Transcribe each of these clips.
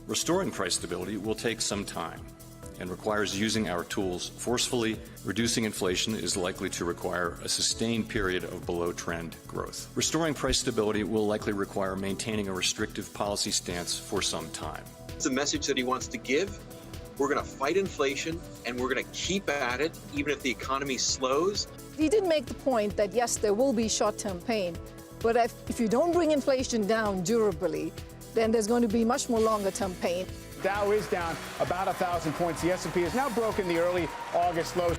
Restoring price stability will take some time and requires using our tools forcefully. Reducing inflation is likely to require a sustained period of below-trend growth. Restoring price stability will likely require maintaining a restrictive policy stance for some time. It's a message that he wants to give. We're going to fight inflation, and we're going to keep at it, even if the economy slows. He did make the point that, yes, there will be short-term pain, but if you don't bring inflation down durably, then there's going to be much more longer-term pain. Dow is down about 1,000 points. The S&P has now broken the early August low.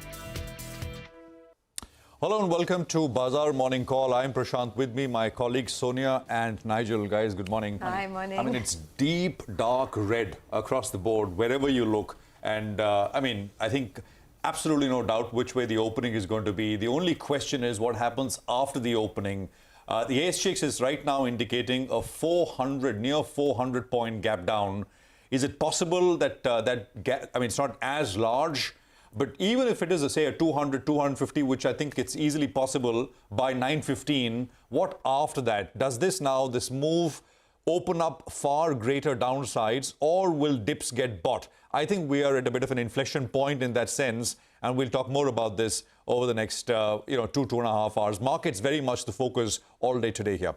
Hello and welcome to Bazaar Morning Call. I'm Prashant. With me, my colleagues Sonia and Nigel. Guys, good morning. Hi, morning. I mean, it's deep, dark red across the board, wherever you look. And I think absolutely no doubt which way the opening is going to be. The only question is what happens after the opening. The ASX is right now indicating a near 400 point gap down. Is it possible that that gap, it's not as large, but even if it is, say, a 200, 250, which I think it's easily possible by 9:15, what after that? Does this move open up far greater downsides, or will dips get bought? I think we are at a bit of an inflection point in that sense, and we'll talk more about this over the next, 2.5 hours. Markets very much the focus all day today here.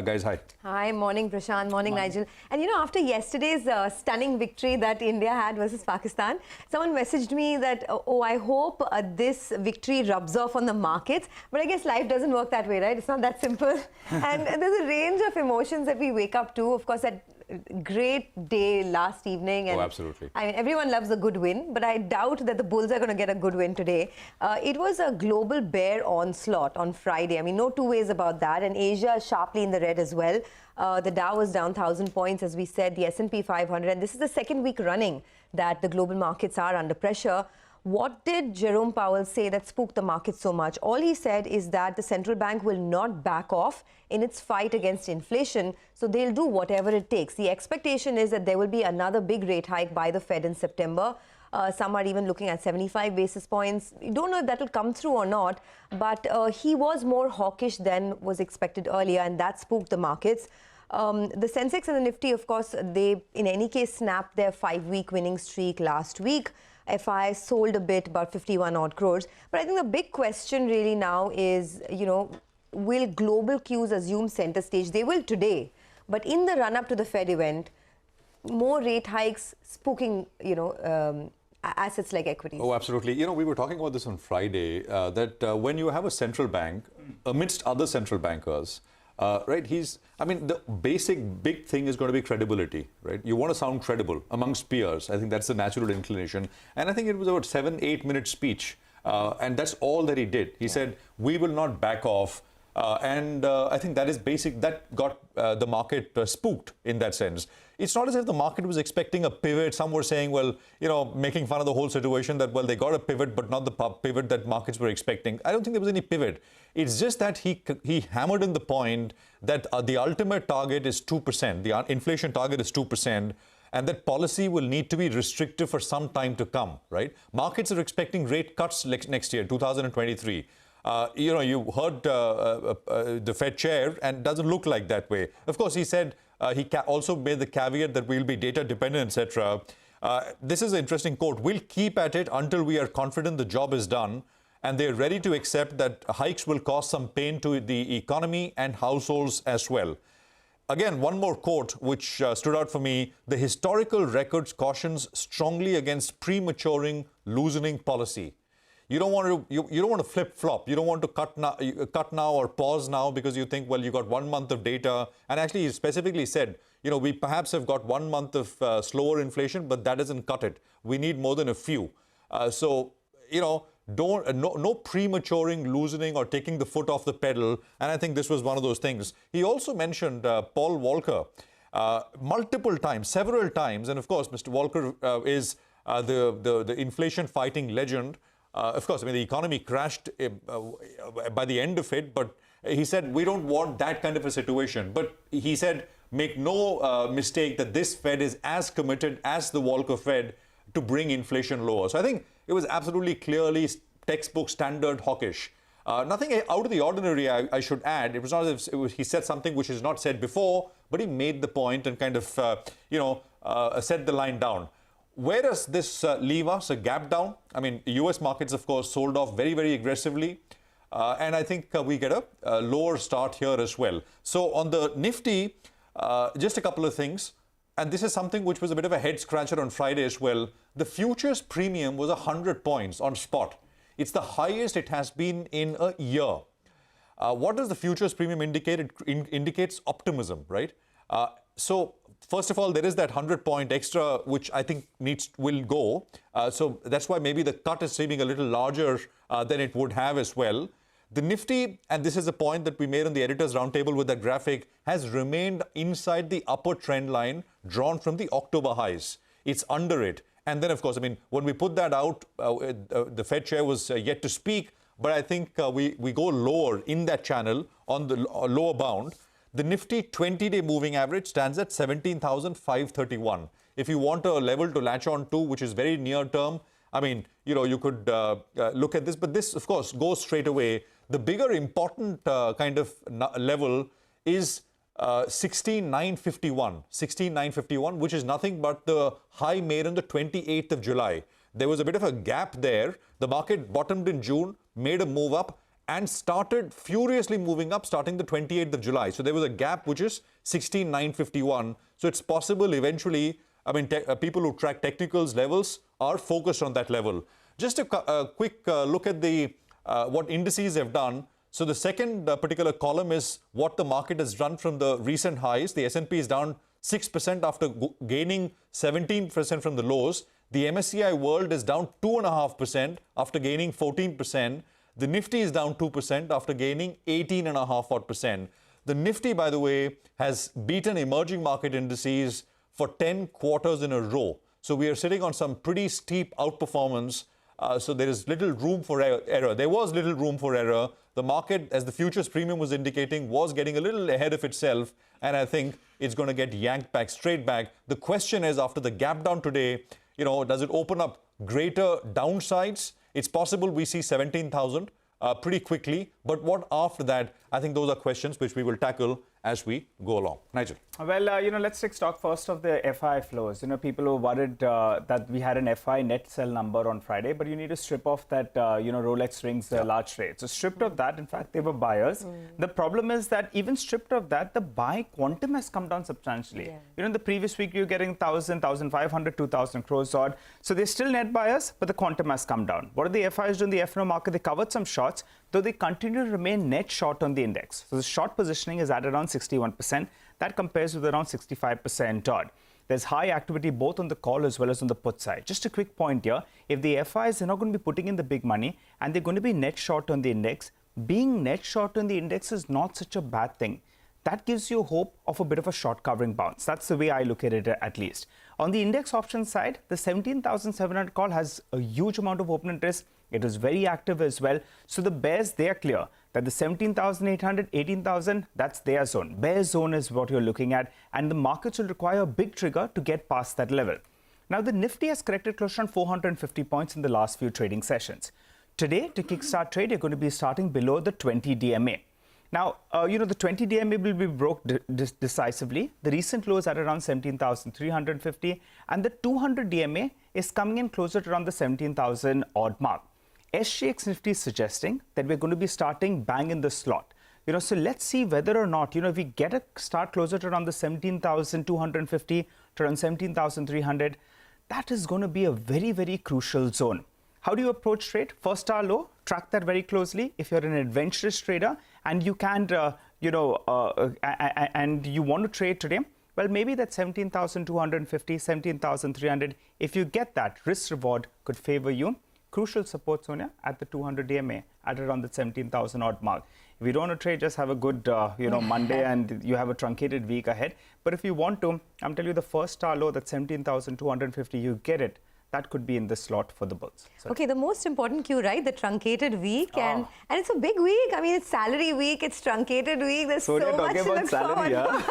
Guys, hi. Hi, morning Prashant, morning Nigel. And after yesterday's stunning victory that India had versus Pakistan, someone messaged me that, I hope this victory rubs off on the markets. But I guess life doesn't work that way, right? It's not that simple. And there's a range of emotions that we wake up to. Of course, that great day last evening. And absolutely. Everyone loves a good win, but I doubt that the Bulls are going to get a good win today. It was a global bear onslaught on Friday. No two ways about that. And Asia is sharply in the red as well. The Dow was down 1,000 points, as we said, the S&P 500. And this is the second week running that the global markets are under pressure. What did Jerome Powell say that spooked the market so much? All he said is that the central bank will not back off in its fight against inflation, so they'll do whatever it takes. The expectation is that there will be another big rate hike by the Fed in September. Some are even looking at 75 basis points. You don't know if that will come through or not, but he was more hawkish than was expected earlier, and that spooked the markets. The Sensex and the Nifty, of course, they in any case snapped their 5-week winning streak last week. FI sold a bit, about 51 odd crores. But I think the big question really now is, will global cues assume center stage? They will today. But in the run-up to the Fed event, more rate hikes spooking, assets like equities. Oh, absolutely. We were talking about this on Friday, that when you have a central bank, amidst other central bankers, right, the basic big thing is going to be credibility, right? You want to sound credible amongst peers. I think that's the natural inclination. And I think it was about 7-8 minute speech. And that's all that he did. He said, we will not back off. I think that is basic. That got the market spooked in that sense. It's not as if the market was expecting a pivot. Some were saying, making fun of the whole situation that, they got a pivot, but not the pivot that markets were expecting. I don't think there was any pivot. It's just that he hammered in the point that the ultimate target is 2%. The inflation target is 2%. And that policy will need to be restrictive for some time to come, right? Markets are expecting rate cuts next year, 2023. You heard the Fed chair, and it doesn't look like that way. Of course, he said he also made the caveat that we'll be data dependent, etc. This is an interesting quote. We'll keep at it until we are confident the job is done, and they're ready to accept that hikes will cause some pain to the economy and households as well. Again, one more quote which stood out for me. The historical records cautions strongly against prematuring loosening policy. You don't want to flip-flop. You don't want to cut now or pause now because you think, you got 1 month of data. And actually, he specifically said, we perhaps have got 1 month of slower inflation, but that doesn't cut it. We need more than a few. No prematuring, loosening, or taking the foot off the pedal. And I think this was one of those things. He also mentioned Paul Volcker multiple times, several times. And of course, Mr. Volcker is the inflation-fighting legend. Of course, the economy crashed by the end of it, but he said, we don't want that kind of a situation. But he said, make no mistake that this Fed is as committed as the Volcker Fed to bring inflation lower. So I think it was absolutely clearly textbook standard hawkish. Nothing out of the ordinary, I should add. It was not as if he said something which is not said before, but he made the point and kind of, set the line down. Where does this leave us? A gap down? I mean, US markets, of course, sold off very, very aggressively. And I think we get a lower start here as well. So on the Nifty, just a couple of things. And this is something which was a bit of a head scratcher on Friday as well. The futures premium was 100 points on spot. It's the highest it has been in a year. What does the futures premium indicate? It indicates optimism, right? So first of all, there is that 100-point extra, which I think will go. So that's why maybe the cut is seeming a little larger than it would have as well. The Nifty, and this is a point that we made on the editors roundtable with that graphic, has remained inside the upper trend line drawn from the October highs. It's under it. And then, of course, I mean, when we put that out, the Fed chair was yet to speak, but I think we go lower in that channel on the lower bound. The Nifty 20-day moving average stands at 17,531. If you want a level to latch on to, which is very near term, I mean, you could look at this, but this, of course, goes straight away. The bigger important kind of level is 16,951, which is nothing but the high made on the 28th of July. There was a bit of a gap there. The market bottomed in June, made a move up, and started furiously moving up starting the 28th of July. So there was a gap which is 16,951. So it's possible eventually, I mean, people who track technicals levels are focused on that level. Just a quick look at the what indices have done. So the second particular column is what the market has done from the recent highs. The S&P is down 6% after gaining 17% from the lows. The MSCI World is down 2.5% after gaining 14%. The Nifty is down 2% after gaining 18.5%. The Nifty, by the way, has beaten emerging market indices for 10 quarters in a row. So we are sitting on some pretty steep outperformance. So there is little room for error. There was little room for error. The market, as the futures premium was indicating, was getting a little ahead of itself. And I think it's going to get yanked back, straight back. The question is, after the gap down today, does it open up greater downsides? It's possible we see 17,000 pretty quickly. But what after that? I think those are questions which we will tackle as we go along. Nigel. Well, let's take stock first of the FI flows. People were worried that we had an FI net sell number on Friday, but you need to strip off that, Rolex rings large trade. So stripped of that, in fact, they were buyers. The problem is that even stripped of that, the buy quantum has come down substantially. In the previous week, you're getting 1,000, 1,500, 2,000 crores odd. So they're still net buyers, but the quantum has come down. What are the FIs doing in the F&O market? They covered some shorts, though they continue to remain net short on the index. So the short positioning is at around 61%. That compares with around 65% odd. There's high activity both on the call as well as on the put side. Just a quick point here. If the FIs are not going to be putting in the big money and they're going to be net short on the index, being net short on the index is not such a bad thing. That gives you hope of a bit of a short covering bounce. That's the way I look at it, at least. On the index option side, the 17,700 call has a huge amount of open interest. It was very active as well. So the bears, they are clear that the 17,800, 18,000, that's their zone. Bear zone is what you're looking at. And the markets will require a big trigger to get past that level. Now, the Nifty has corrected close around 450 points in the last few trading sessions. Today, to kickstart trade, you're going to be starting below the 20 DMA. Now, the 20 DMA will be broke decisively. The recent low is at around 17,350 and the 200 DMA is coming in closer to around the 17,000 odd mark. SGX Nifty is suggesting that we're going to be starting bang in the slot. So let's see whether or not, if we get a start closer to around the 17,250 to around 17,300, that is going to be a very, very crucial zone. How do you approach trade? First hour low, track that very closely. If you're an adventurous trader and you can, and you want to trade today, well, maybe that 17,250, 17,300, if you get that, risk reward could favor you. Crucial support zone at the 200 DMA at around the 17,000 odd mark. If you don't want to trade, just have a good, Monday and you have a truncated week ahead. But if you want to, I'm telling you the first star low, that 17,250, you get it. that could be in this slot for the bulls. So Okay, the most important cue, right? The truncated week. And it's a big week. I mean, it's salary week, it's truncated week. There's so much to look forward to.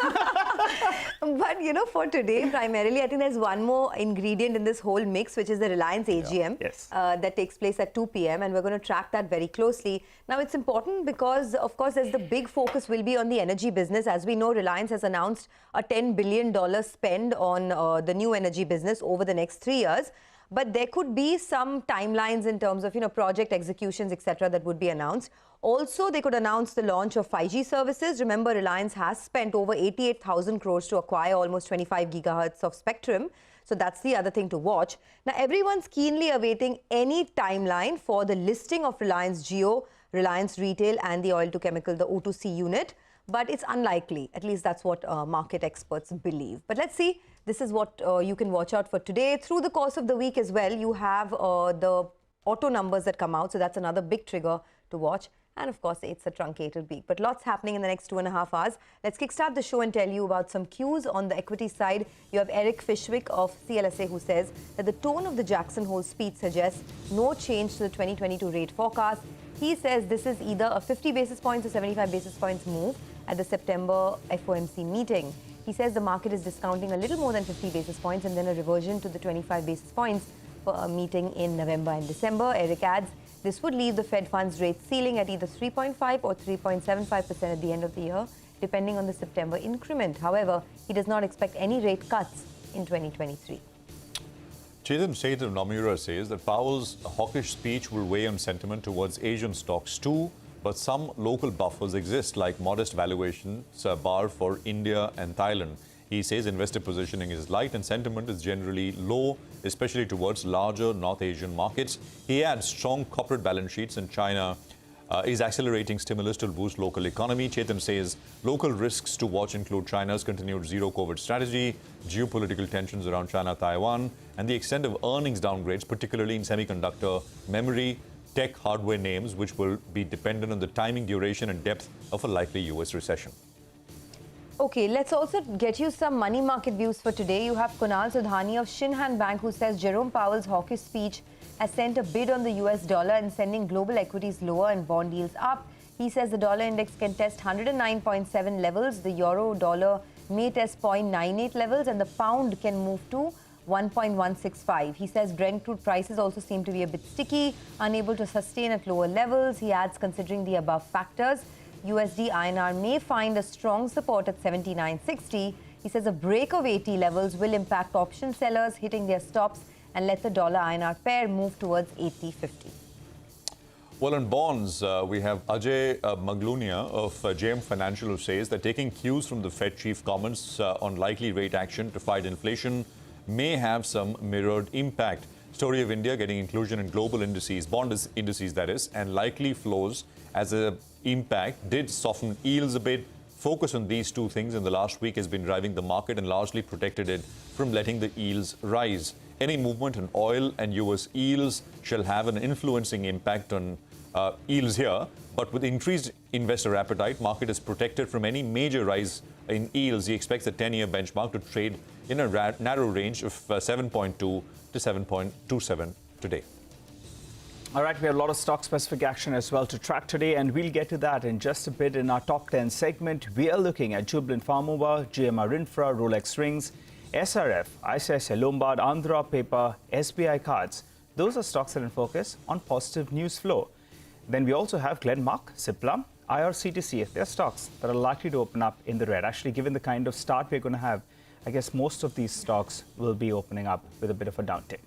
But, you know, for today, primarily, I think there's one more ingredient in this whole mix, which is the Reliance AGM that takes place at 2 p.m. And we're going to track that very closely. Now, it's important because, of course, there's the big focus will be on the energy business. As we know, Reliance has announced a $10 billion spend on the new energy business over the next 3 years. But there could be some timelines in terms of, you know, project executions, etc., that would be announced. Also, they could announce the launch of 5G services. Remember, Reliance has spent over 88,000 crores to acquire almost 25 gigahertz of spectrum. So that's the other thing to watch. Now, everyone's keenly awaiting any timeline for the listing of Reliance Jio, Reliance Retail and the oil-to-chemical, the O2C unit. But it's unlikely. At least that's what market experts believe. But let's see. This is what you can watch out for today. Through the course of the week as well, you have the auto numbers that come out. So that's another big trigger to watch. And of course, it's a truncated week. But lots happening in the next 2.5 hours. Let's kickstart the show and tell you about some cues on the equity side. You have Eric Fishwick of CLSA who says that the tone of the Jackson Hole speech suggests no change to the 2022 rate forecast. He says this is either a 50 basis points or 75 basis points move at the September FOMC meeting. He says the market is discounting a little more than 50 basis points and then a reversion to the 25 basis points for a meeting in November and December. Eric adds this would leave the Fed funds rate ceiling at either 3.5 or 3.75% at the end of the year, depending on the September increment. However, he does not expect any rate cuts in 2023. Chetan Seth of Nomura says that Powell's hawkish speech will weigh on sentiment towards Asian stocks too, but some local buffers exist, like modest valuations bar for India and Thailand. He says investor positioning is light and sentiment is generally low, especially towards larger North Asian markets. He adds strong corporate balance sheets in China is accelerating stimulus to boost local economy. Chetan says local risks to watch include China's continued zero-COVID strategy, geopolitical tensions around China-Taiwan, and the extent of earnings downgrades, particularly in semiconductor, memory, tech, hardware names, which will be dependent on the timing, duration, and depth of a likely U.S. recession. Okay, let's also get you some money market views for today. You have Kunal Sudhani of Shinhan Bank who says Jerome Powell's hawkish speech has sent a bid on the US dollar and sending global equities lower and bond yields up. He says the dollar index can test 109.7 levels, the euro dollar may test 0.98 levels, and the pound can move to 1.165. He says Brent crude prices also seem to be a bit sticky, unable to sustain at lower levels. He adds, considering the above factors, USD INR may find a strong support at 79.60. He says a break of 80 levels will impact option sellers hitting their stops and let the dollar INR pair move towards 80.50. Well, in bonds, we have Ajay Maglunia of JM Financial who says that taking cues from the Fed chief comments on likely rate action to fight inflation may have some mirrored impact. Story of India getting inclusion in global indices, bond indices that is, and likely flows as an impact did soften yields a bit. Focus on these two things in the last week has been driving the market and largely protected it from letting the yields rise. Any movement in oil and US yields shall have an influencing impact on yields here, but with increased investor appetite, market is protected from any major rise in yields. He expects the 10-year benchmark to trade in a narrow range of 7.2 to 7.27 today. All right, we have a lot of stock-specific action as well to track today, and we'll get to that in just a bit in our top 10 segment. We are looking at Jubilant Pharmova, GMR Infra, Rolex Rings, SRF, ICICI Lombard, Andhra Paper, SBI Cards. Those are stocks that are in focus on positive news flow. Then we also have Glenmark, Cipla, IRCTC. They're stocks that are likely to open up in the red. Actually, given the kind of start we're going to have, I guess most of these stocks will be opening up with a bit of a downtick.